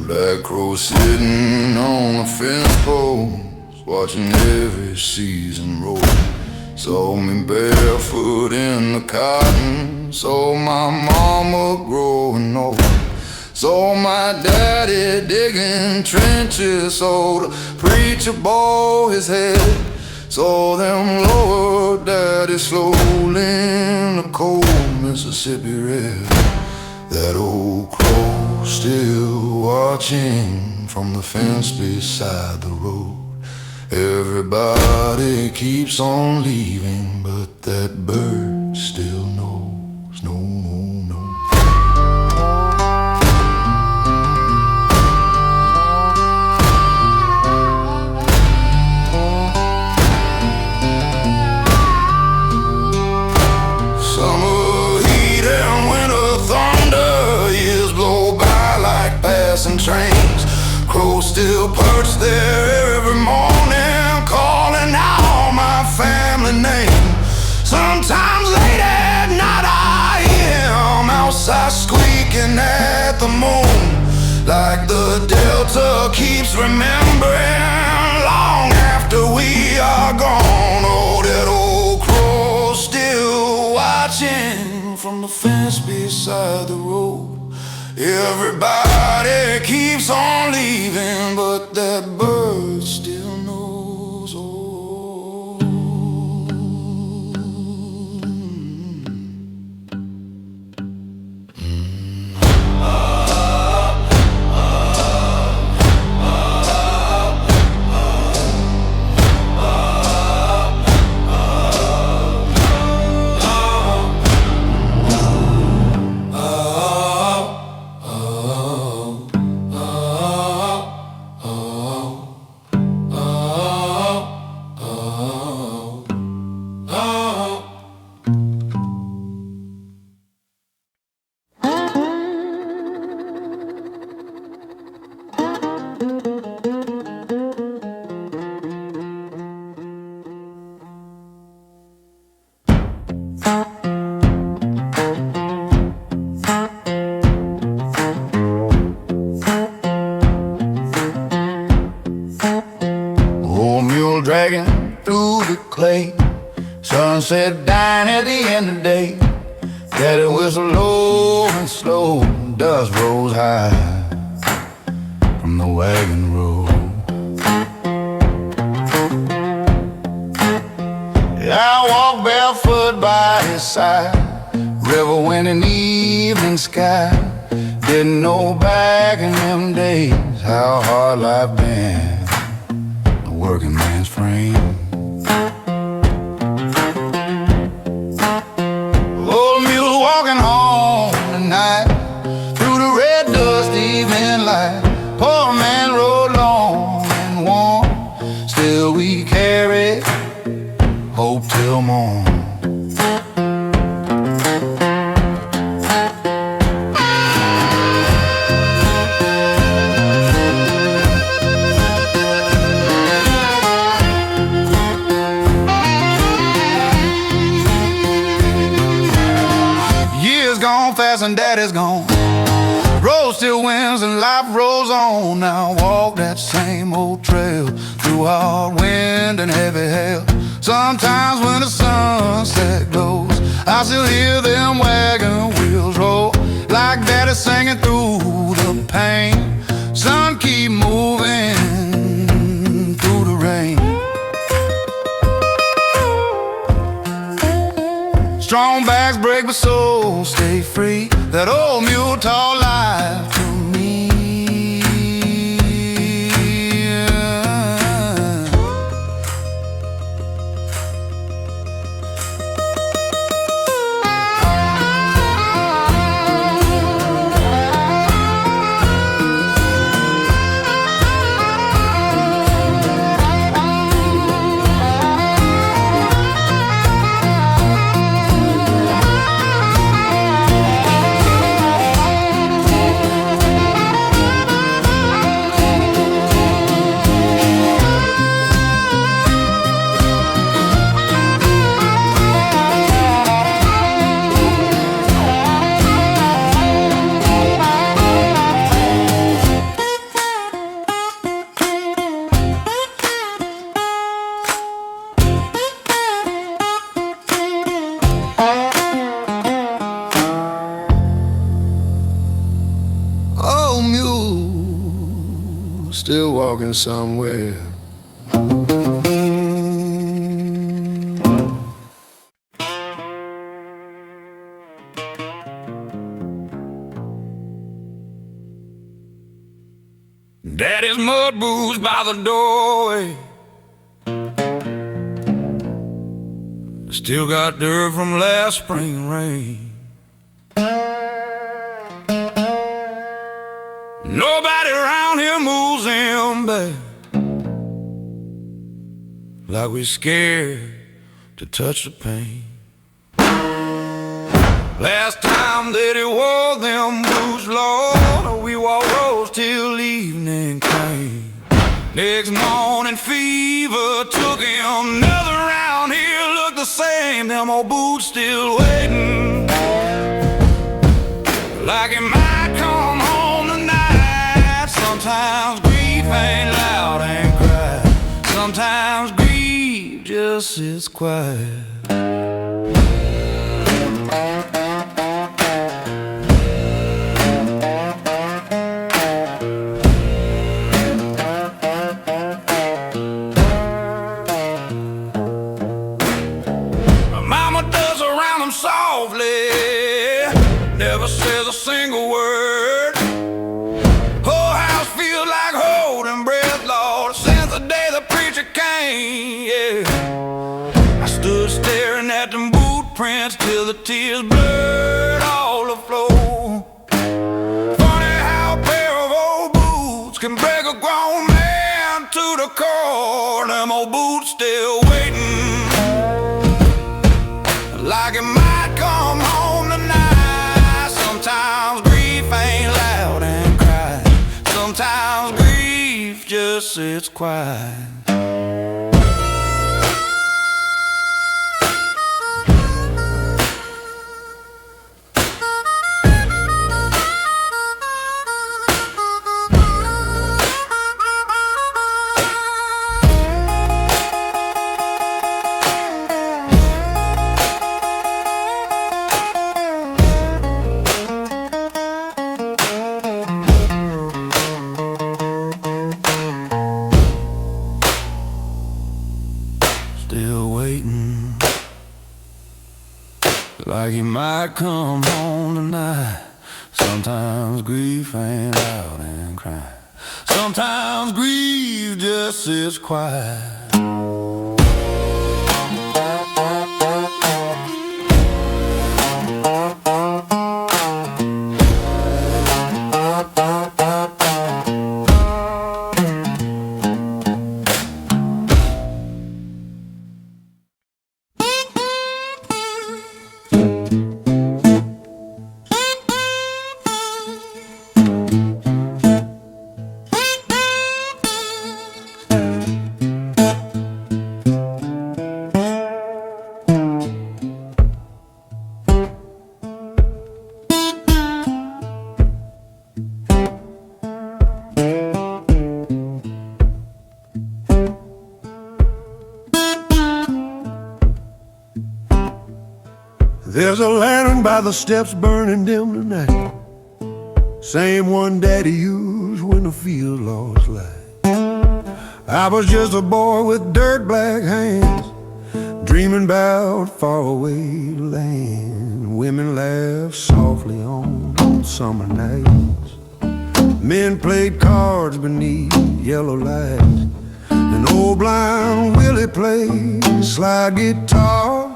Backroad sitting on a fence post, watching every season roll. Saw me barefoot in the cotton, saw my mama growing old. Saw my daddy digging trenches, saw the preacher bow his head. Saw them lower daddy slowly in the cold Mississippi red. That old crow still watching from the fence beside the road. Everybody keeps on leaving, but that bird still knows, no, no, no. Summer heat and winter thunder, years blow by like passing trains. Crows still perch there every morning, calling out my family name. Sometimes late at night I hear 'em outside squeaking at the moon, like the Delta keeps remembering long after we are gone. Oh, that old crow still watching from the fence beside the road. Everybody keeps on leaving, but that bird still knows. Oh. Old mule dragging through the clay, sunset dying at the end of the day. Daddy whistle low and slow, dust rose high from the wagon road. I walked barefoot by his side, river wind and evening sky. Didn't know back in them days how hard life been, the working man's frame. Old mule walking home tonight through the red dust evening light. Poor man rode long and warm, still we carry hope till morn. And daddy's gone, road still wins and life rolls on. Now I walk that same old trail through hard wind and heavy hail. Sometimes when the sunset glows, I still hear them wagon wheels roll, like daddy singing through the pain. Sun keep moving through the rain. Strong backs break but souls stay free. That old mule taught life to me. still walking somewhere. Daddy's mud boots by the doorway, still got dirt from last spring rain. Nobody around here moves him back, like we're scared to touch the pain. Last time that he wore them boots, Lord, we walked roads till evening came. Next morning fever took him, nothing around here looked the same. Them old boots still waiting, like he might come home tonight. Sometimes grief ain't loud and cry, sometimes grief just sits quiet. Softly, never says a single word. Whole house feels like holding breath, Lord, since the day the preacher came. Yeah, I stood staring at them boot prints till the tears blurred all the floor. Funny how a pair of old boots can break a grown man to the core. Them old boots still waiting, like it might come home tonight. Sometimes grief ain't loud and cry, sometimes grief just sits quiet. Like he might come home tonight. Sometimes grief ain't loud and cry, sometimes grief just sits quiet. There's a lantern by the steps burning dim tonight, same one Daddy used when the field lost light. I was just a boy with dirt black hands, dreaming about faraway land. Women laughed softly on summer nights, men played cards beneath yellow lights, and old blind Willie played slide guitar.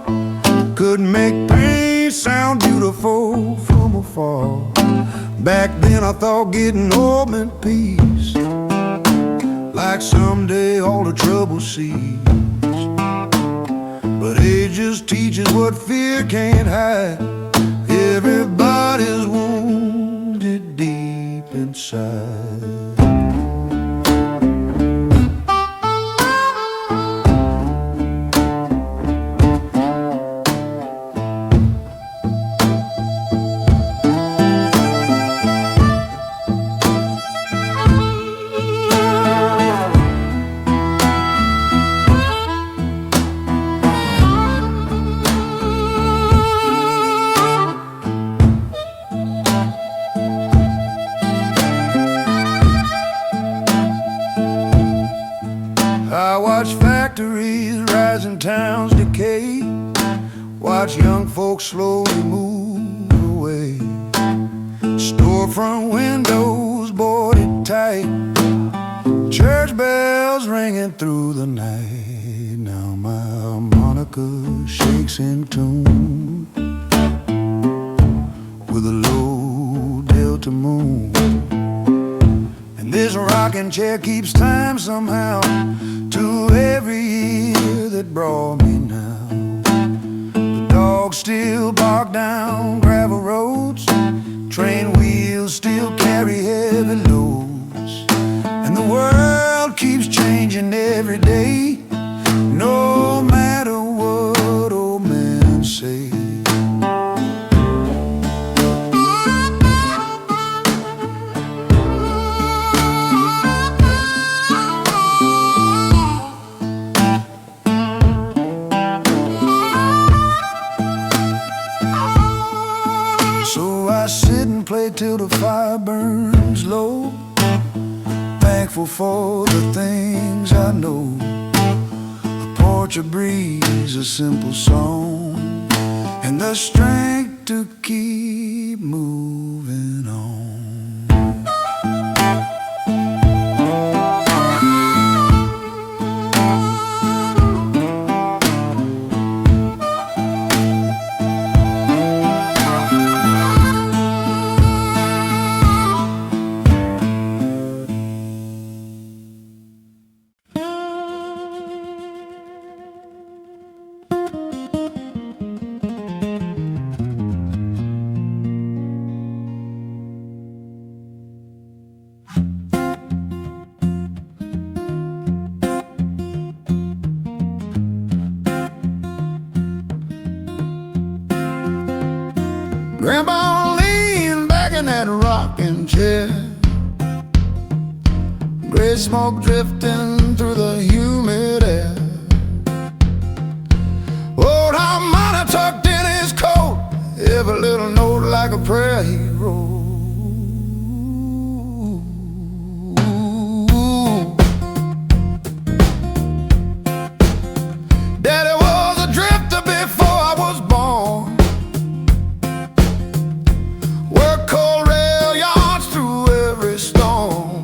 Could make pain sound beautiful from afar. Back then I thought getting old meant peace, like someday all the trouble cease. But age just teaches what fear can't hide. Everybody's wounded deep inside. slowly move away. Storefront windows boarded tight, church bells ringing through the night. Now my harmonica shakes in tune with a low delta moon, and this rocking chair keeps time somehow to every year that brought me now. The dogs still bark down gravel roads, train wheels still carry heavy loads, and the world keeps changing every day, no matter what old men say. So I sit and play till the fire burns low, thankful for the things I know. A porch, a breeze, a simple song, and the strength to keep moving on. Grandpa leaned back in that rocking chair, gray smoke drifting through the humid air. Old harmonica tucked in his coat, every little note like a prayer he wrote. Daddy was a drifter before I was born, worked cold rail yards through every storm.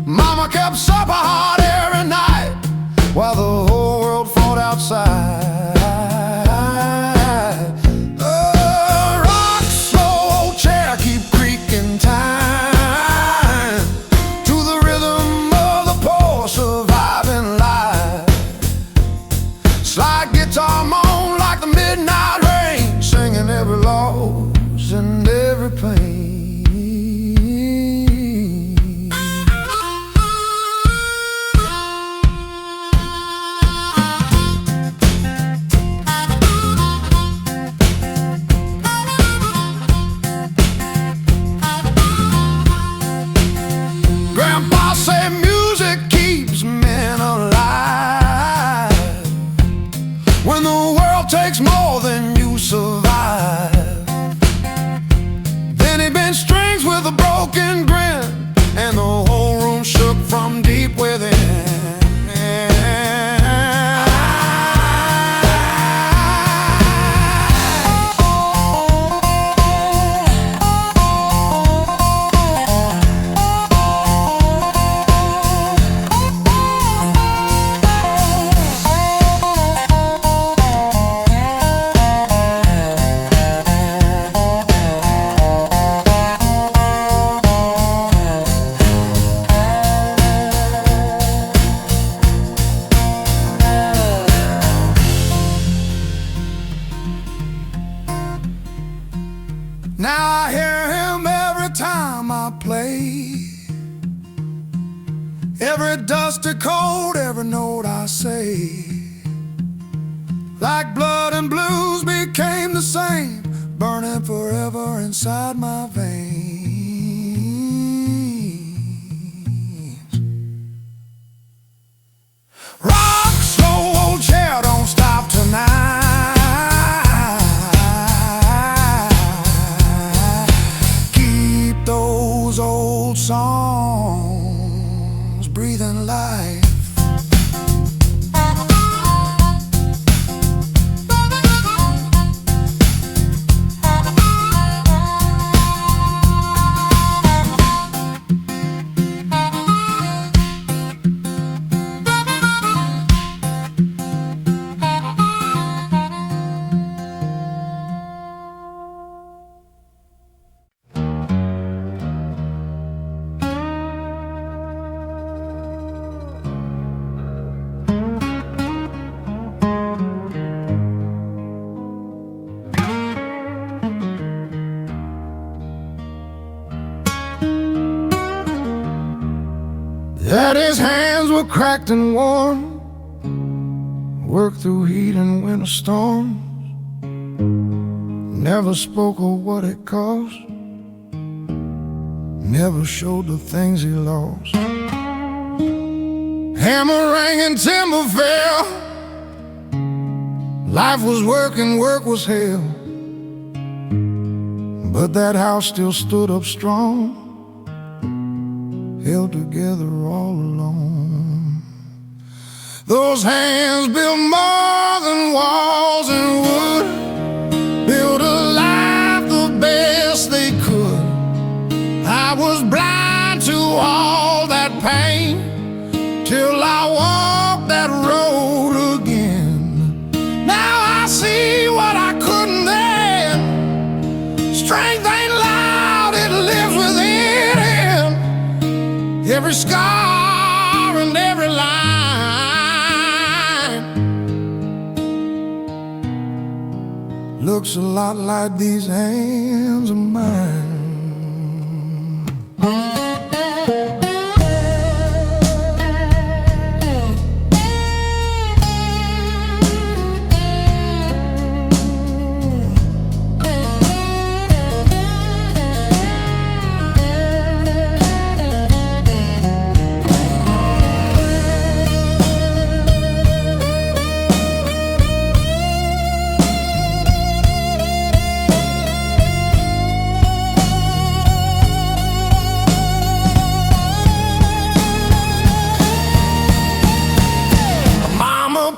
Mama kept supper hot every night while the whole world fought outside. A rock slow old chair keep creaking time to the rhythm of the Porch surviving life. Slide guitar moan like the midnight rain, singing every loss and every pain. Grandpa said music keeps men alive. When the world takes more than you survive, then he bent strings with a broken grin, and the whole room shook from deep within. Now I hear him every time I play, every dusty cold, every note I say. Like blood and blues became the same, burning forever inside my veins. Rock slow old chair, don't stop tonight. Keep those old songs breathing life. Daddy's hands were cracked and worn, worked through heat and winter storms, never spoke of what it cost, never showed the things he lost. Hammer rang and timber fell, life was work and work was hell, but that house still stood up strong, held together all alone. Those hands built more than walls and wood, built a life the best they could. I was blind to all that pain till I walked that road again. Now I see what I couldn't then. Strength ain't loud, it lives within him. Every scar and every line looks a lot like these hands of mine.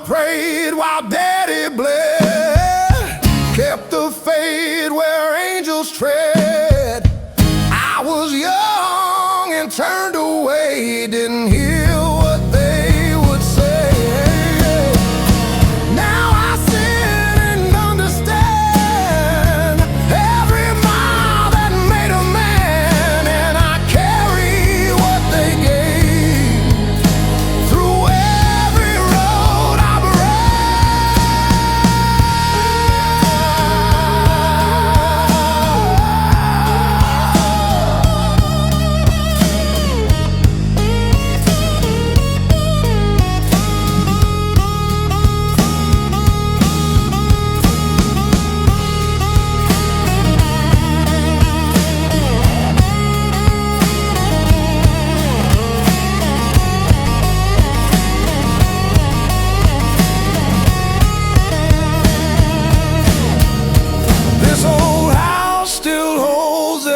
Prayed while Daddy bled, kept the faith where angels tread. I was young and turned away, didn't hear what they would say. Now I sit and understand every mile that made a man, and I carry what they gave through every road I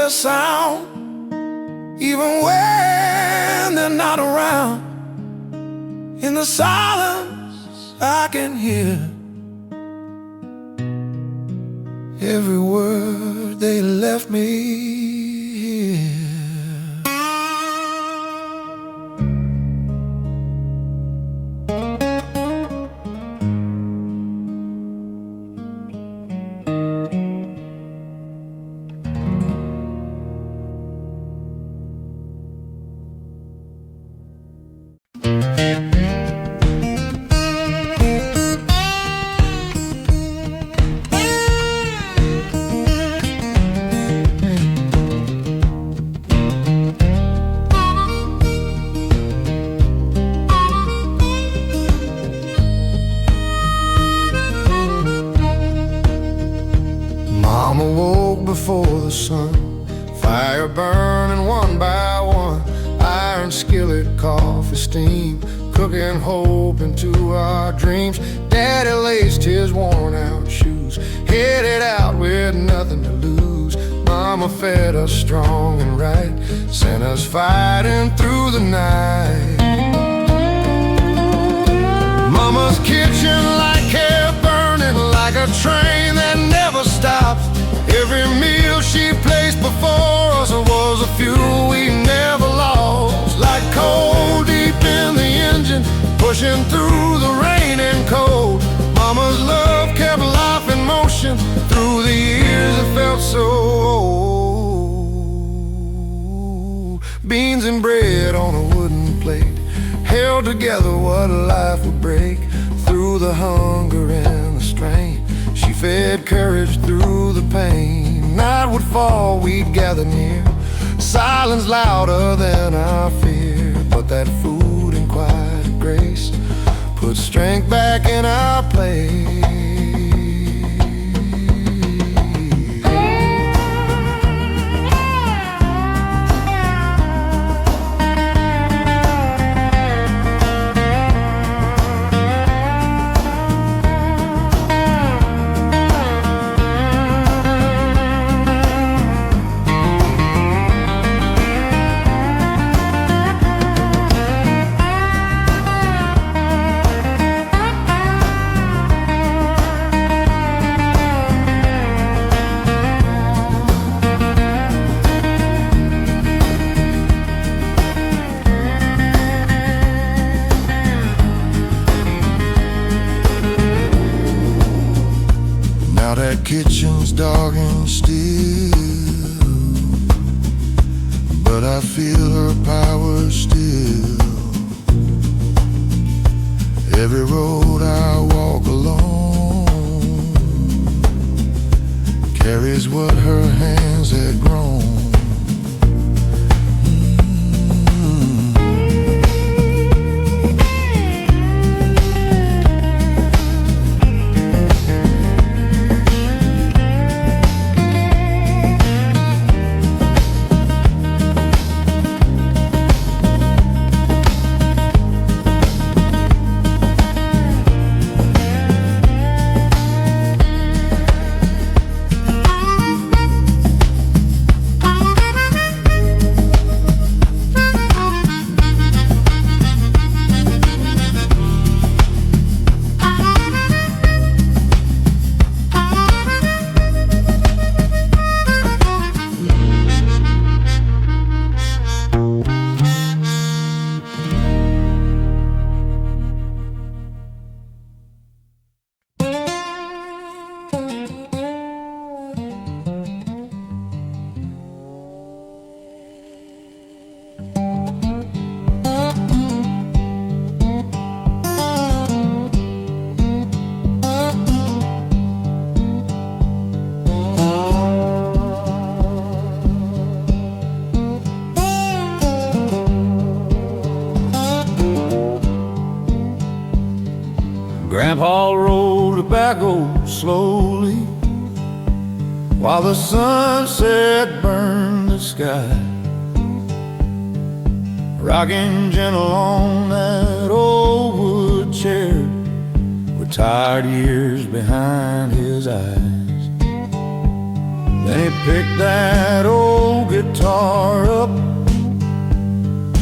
sound, even when they're not around. In the silence I can hear every word they left me here. Mama woke before the sun, fire burning one by one, iron skillet, coffee steam, cooking hope into our dreams. Daddy laced his worn out shoes, headed out with nothing to lose. Mama fed us strong and right, sent us fighting through the night. Mama's kitchen light kept burning like a train that never stopped. Every meal she placed before us was a fuel we never lost. Like coal deep in the engine, pushing through the rain and cold. Mama's love kept life in motion through the years it felt so old. Beans and bread on a wooden plate held together what life would break. Through the hunger and the strain, she fed courage through the pain. Night would fall, we'd gather near, silence louder than our fear. But that fool quiet grace, put strength back in our place. Kitchen's dark and still, but I feel her power still. Every road I walk alone carries what her hands had grown. Grandpa rolled the backroad slowly while the sunset burned the sky, rocking gentle on that old wood chair with tired years behind his eyes. Then he picked that old guitar up,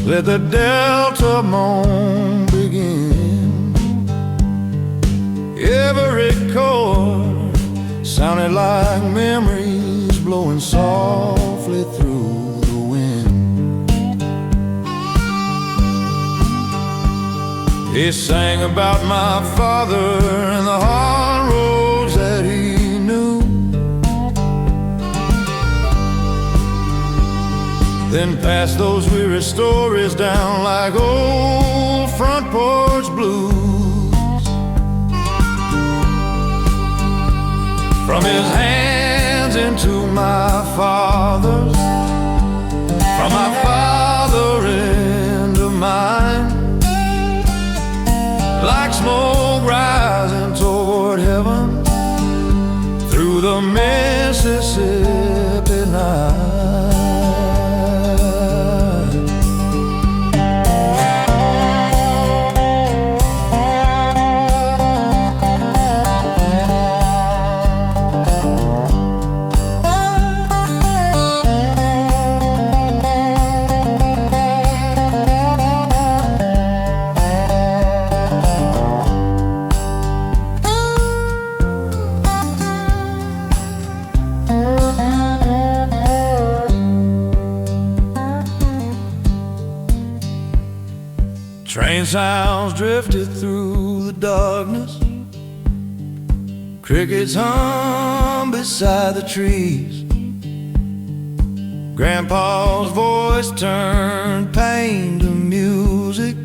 let the Delta moan begin. Every chord sounded like memories blowing softly through the wind. He sang about my father and the hard roads that he knew, then passed those weary stories down like old front porch blues. From his hands into my father's, from my father into mine, like smoke rising toward heaven through the Mississippi night. Train sounds drifted through the darkness, crickets hum beside the trees. Grandpa's voice turned pain to music,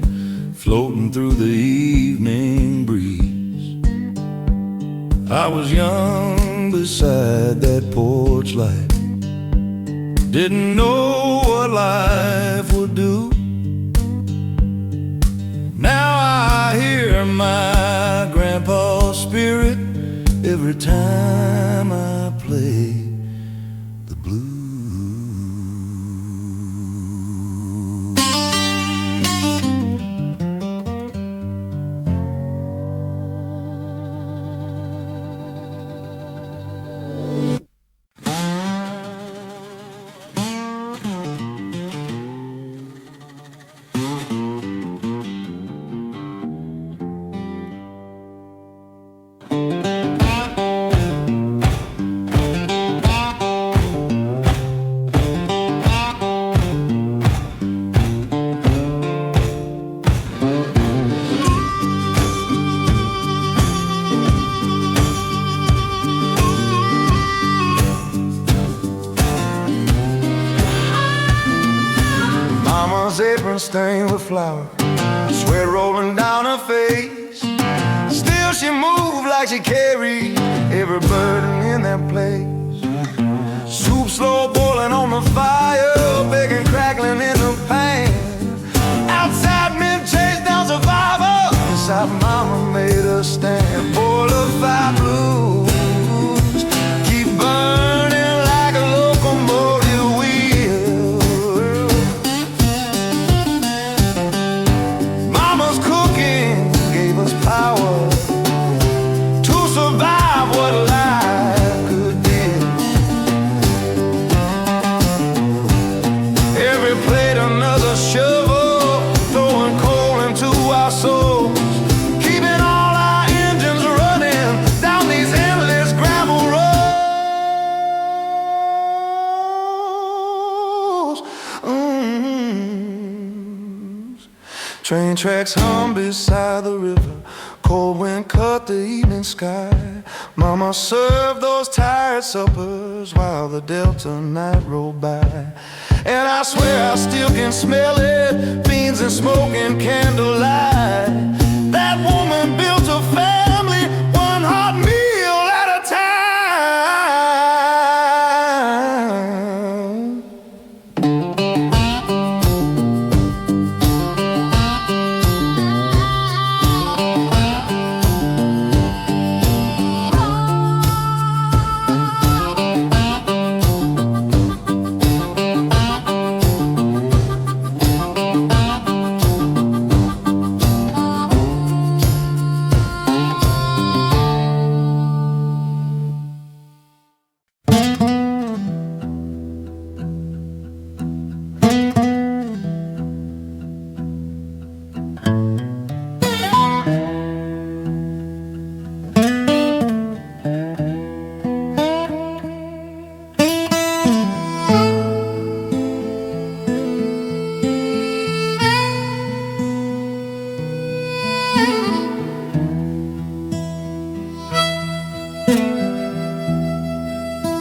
floating through the evening breeze. I was young beside that porch light, didn't know what life would do. my grandpa's spirit every time I play the blues. Apron stained with flour, sweat rolling down her face. Still she moved like she carried every burden in that place. Soup slow boiling on the fire, bacon crackling in the pan. Outside men chased down survivor, inside mama made a stand. Boil of fire blues keep burning like a locomotive wheel. Mama's cooking gave us power to survive what life could give. Every plate another shovel, throwing coal into our souls, keeping all our engines running down these endless gravel roads. Train tracks hum beside the river, cold wind cut the evening sky. Mama served those tired suppers while the Delta night rolled by. And I swear I still can smell it, beans and smoke and candlelight. That woman built a family, one hot meal at a time.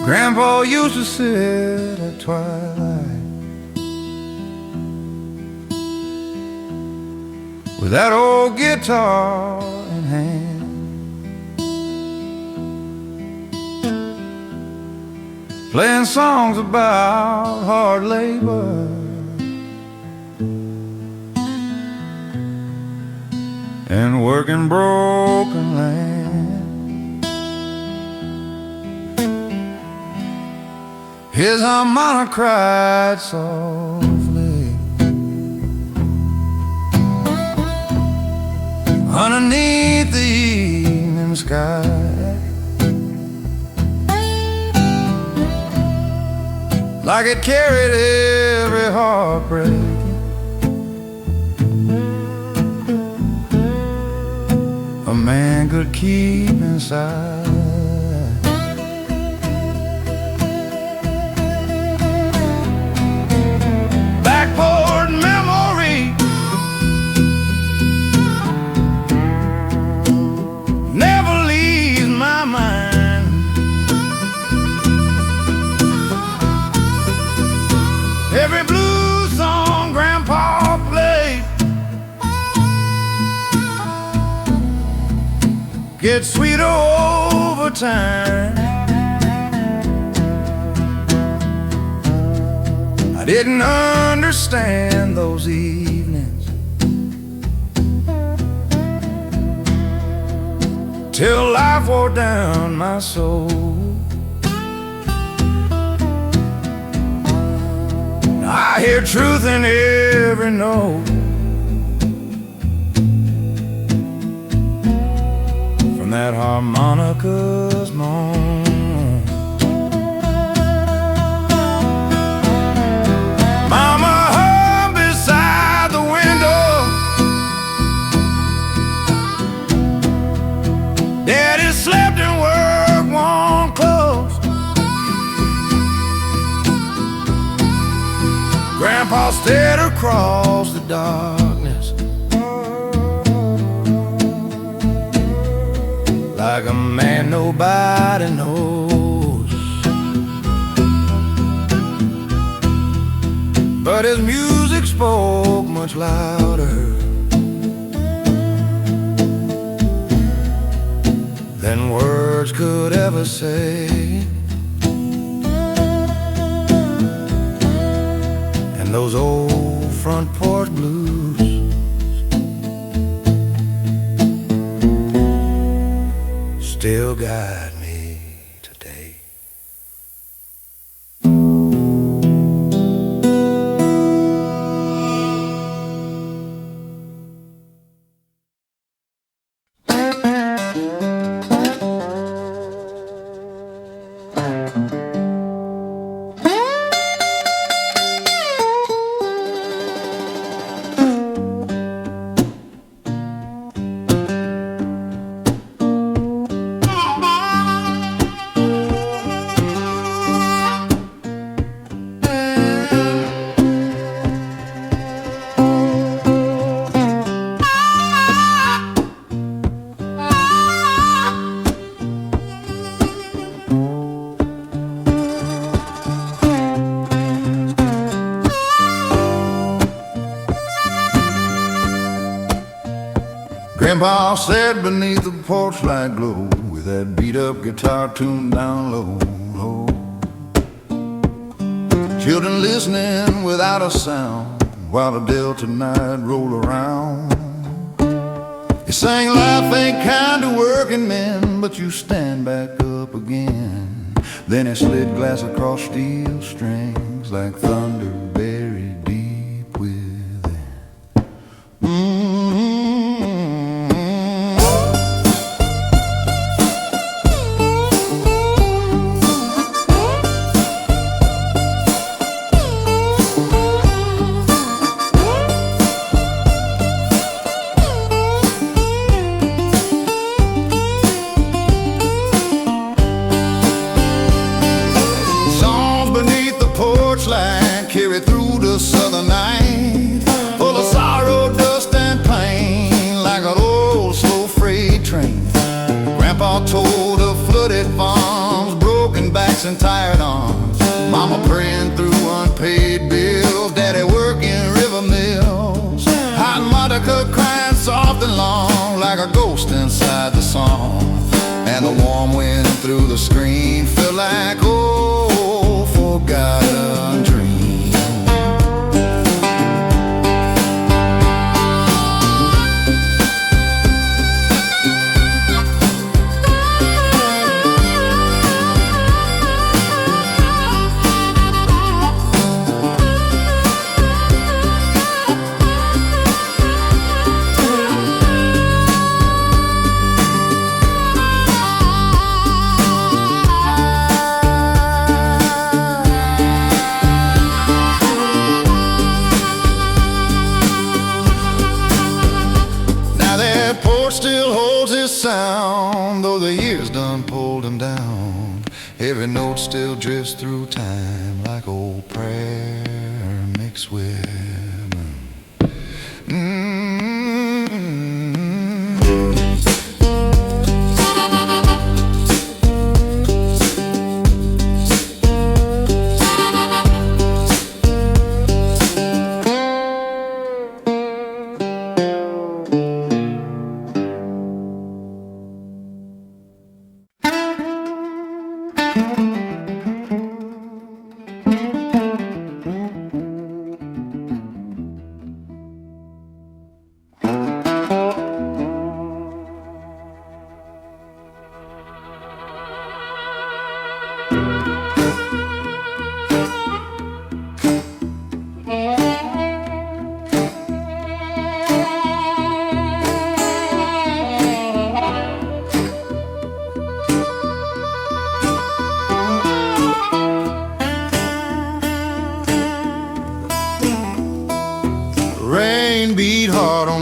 Grandpa used to sit at twilight with that old guitar in hand, playing songs about hard labor and working broken land. His harmonica cried softly underneath the evening sky, like it carried every heartbreak a man could keep inside. Backboard memory never leaves my mind. Every blues song Grandpa played gets sweeter over time. I didn't understand those evenings till life wore down my soul. I hear truth in every note, from that harmonica's moan. Mama hung beside the window, Daddy slept and work won't close. Grandpa stared across the darkness like a man nobody knows. But his music spoke much louder than words could ever say. And those old front porch blues still guide me today. Grandpa sat beneath the porchlight glow with that beat-up guitar tuned down low, low. Children listening without a sound while the Delta night rolled around. He sang, life ain't kind to working men, but you stand back up again. Then he slid glass across steel strings like thunder buried deep within. Carry through the southern night, full of sorrow, dust, and pain, like an old slow freight train. Grandpa told of flooded farms, broken backs and tired arms, Mama praying through unpaid bills, Daddy working river mills, harmonica crying soft and long like a ghost inside the song. And the warm wind through the screen felt like old forgotten dreams. Still holds his sound, though the years done pulled him down. Every note still drifts through time like old prayer mixed with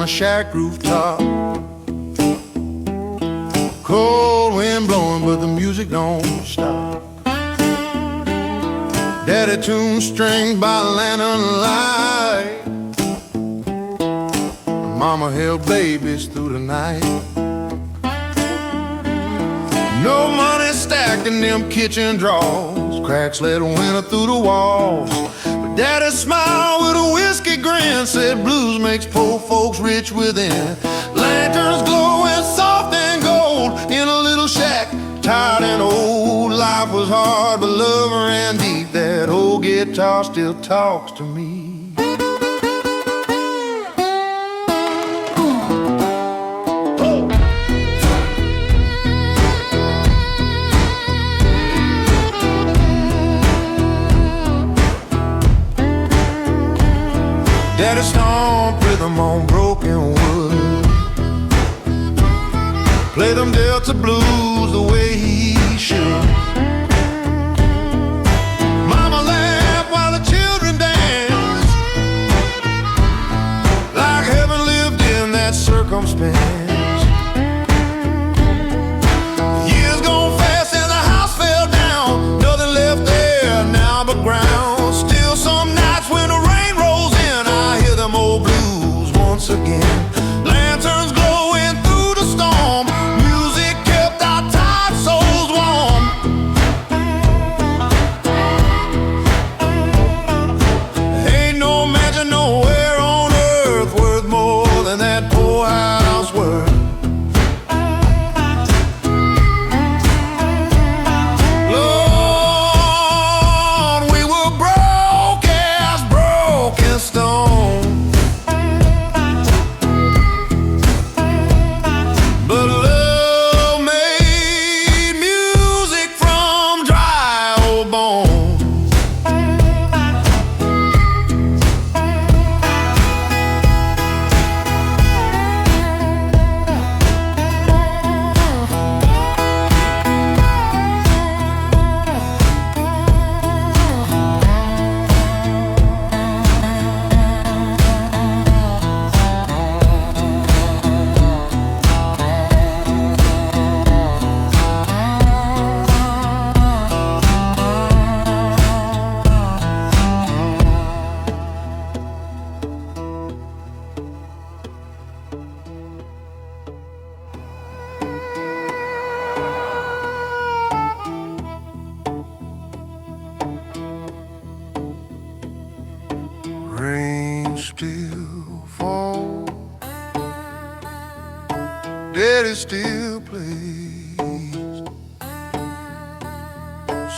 a shack rooftop. Cold wind blowing, but the music don't stop. Daddy tuned strings by lantern light. Mama held babies through the night. No money stacked in them kitchen drawers. Cracks let winter through the walls. But Daddy smiled with a whiskey grin, said blues makes poor folks rich within. Lanterns glowing soft and gold in a little shack, tired and old. Life was hard, but love ran deep. That old guitar still talks to me. Daddy stomp rhythm on broken wood, play them Delta blues the way he should. Mama laughed while the children danced, like heaven lived in that circumstance. Years gone fast and the house fell down, nothing left there now but ground. Still some nights when the rain rolls in, I hear them old blues once again. Lanterns glowing through the storm, music kept our tired souls warm. Ain't no mansion nowhere on earth worth more than that poorhouse worth. Lord, we were broke as broken stone. But love made music from dry old bones. Rain still falls, Daddy still plays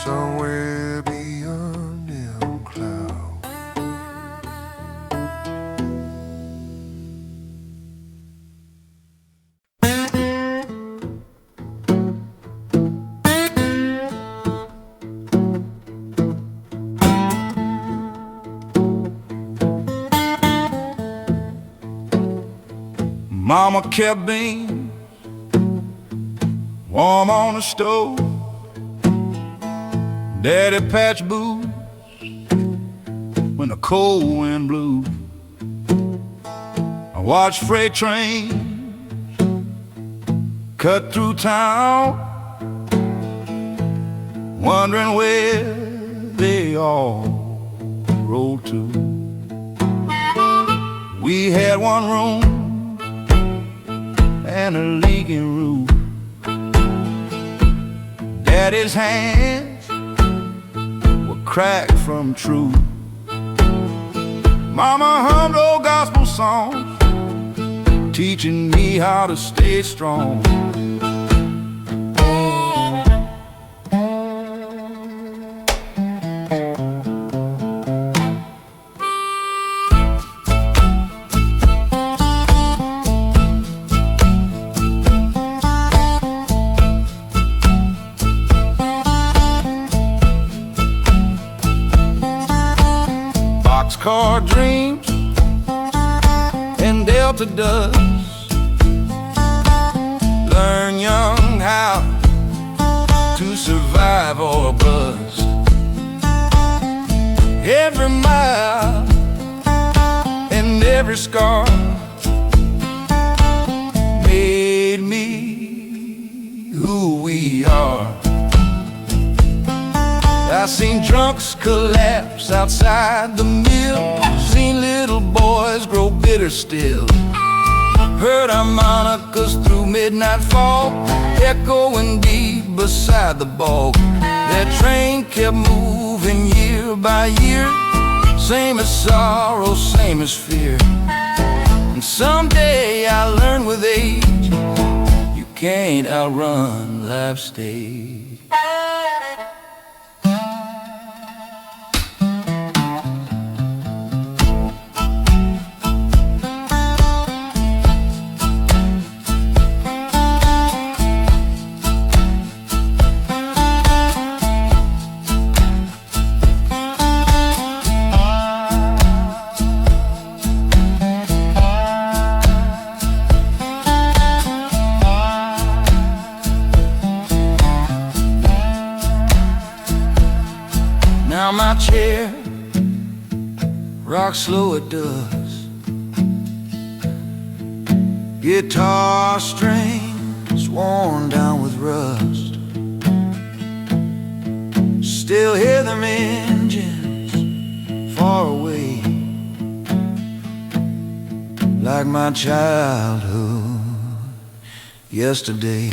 somewhere beyond them clouds. Mama kept beans warm on the stove. Daddy patched boots when the cold wind blew. I watched freight trains cut through town, wondering where they all rolled to. We had one room and a leaking roof. Daddy's hands were cracked from truth. Mama hummed old gospel songs, teaching me how to stay strong. Boxcar dreams and Delta dust. Learn young how to survive or bust. Every mile and every scar I seen drunks collapse outside the mill, seen little boys grow bitter still, heard harmonicas through midnight fog, echoing deep beside the bog. That train kept moving year by year, same as sorrow, same as fear. And someday I learned with age, you can't outrun life's stage. Now my chair rocks slow, it does. Guitar strings worn down with rust, still hear them engines far away, like my childhood yesterday.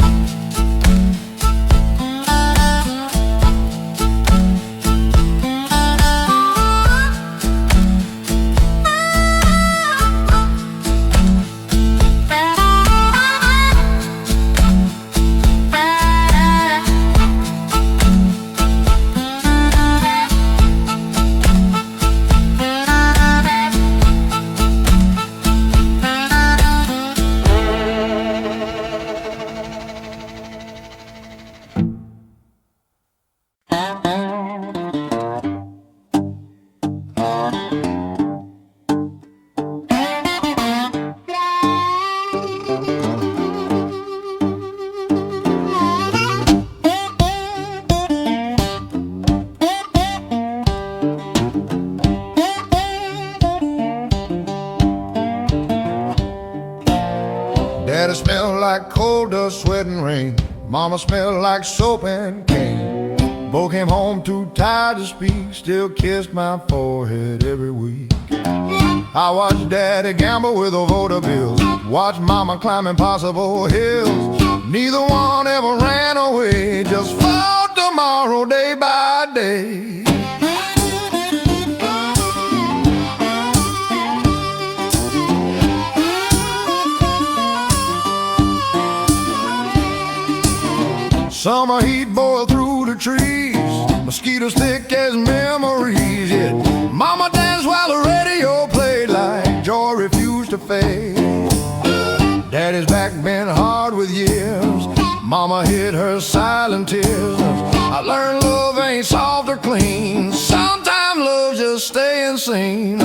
Daddy smelled like coal dust, sweat and rain. Mama smelled like soap and cane. Bo came home too tired to speak, still kissed my forehead every week. I watched Daddy gamble with the voter bills, watched Mama climb impossible hills. Neither one ever ran away, just fought tomorrow day by day. Summer heat boiled through the trees, mosquitoes thick as memories. Yet Mama danced while the radio played like joy refused to fade. Daddy's back bent hard with years, Mama hid her silent tears. I learned love ain't soft or clean, sometimes love just staying seen.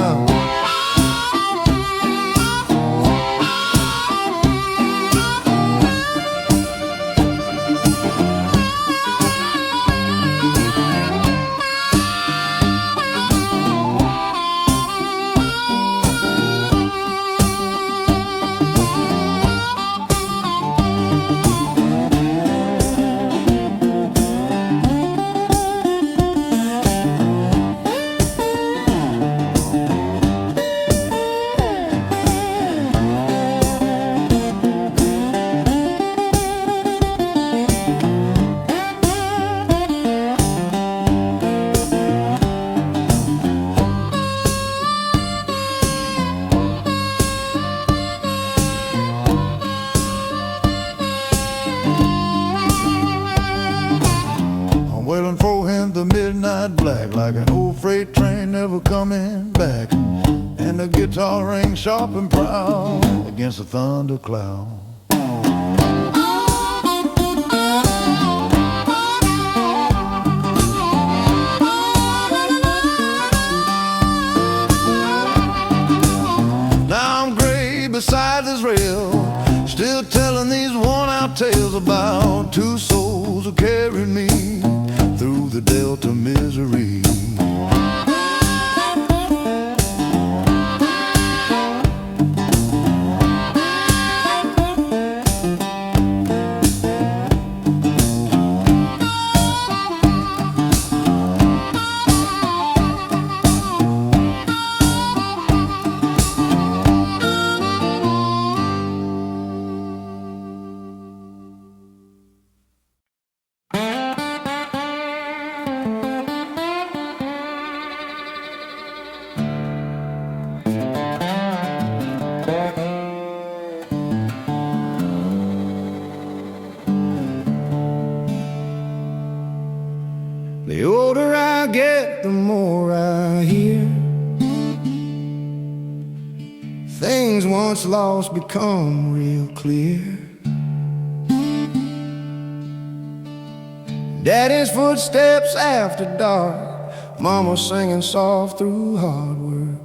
Wailing for him the midnight black, like an old freight train never coming back. And the guitar rings sharp and proud against the thundercloud. Now I'm gray beside this rail, still telling these worn-out tales about two souls who carried me through the Delta misery. older I get, the more I hear things once lost become real clear. Daddy's footsteps after dark, Mama singing soft through hard work.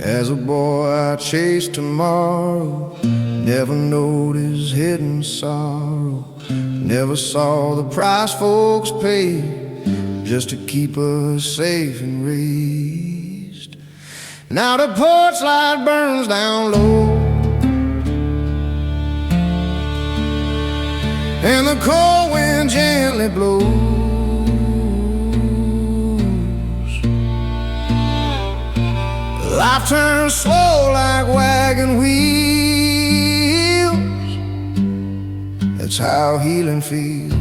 As a boy I chased tomorrow, never noticed hidden sorrow, never saw the price folks pay just to keep us safe and raised. Now the porch light burns down low, and the cold wind gently blows. Life turns slow like wagon wheels. That's how healing feels.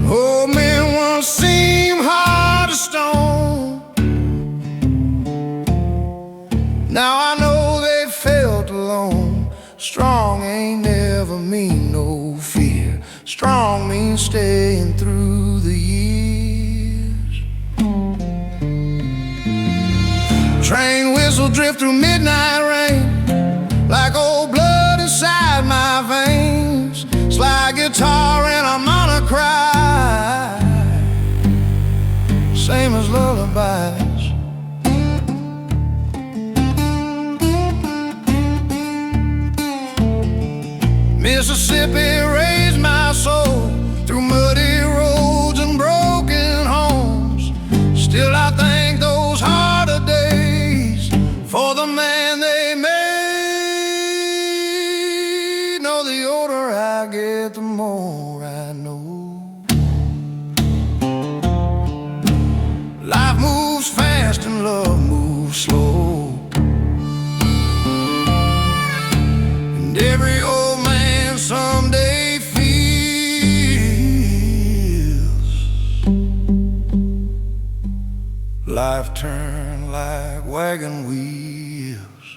Old men once seemed hard as stone. Now I know they felt alone. Strong ain't never mean no fear. Strong means staying through the years. Train whistle drift through midnight rain, like old blood inside my veins. Slide guitar and harmonica cry, same as lullabies. Mississippi raised my soul through muddy roads and broken homes. Still I thank those harder days for the man they made. No, the older I get, the more I know. Life moves fast and love moves slow, and every old man someday feels life turn like wagon wheels.